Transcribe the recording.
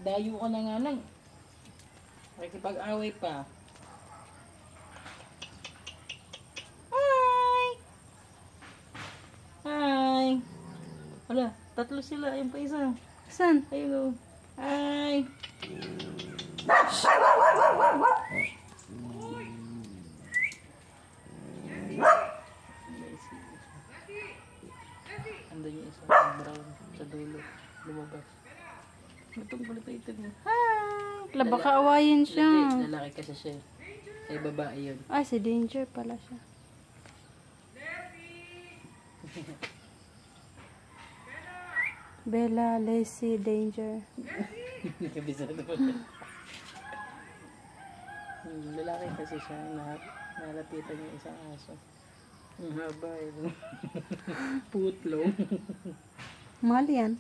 Dayo ka na nga lang. Makikipag-away pa. Hi! Hi! Wala, tatlo sila. Ayun pa isa. Saan? Ayun o. Hi! Andun yung isa brown sa dulo. Lumabas. Itong kulit mo. Hi! Wala, baka awayin siya. Lalaki kasi siya. Ay, babae yun. Ah, si Danger pala siya. Bella, Leslie, Danger. Kabisado mo. Lalaki kasi siya. Nalapitan yung isang aso. Ang haba yun. Putlong. Mahal yan.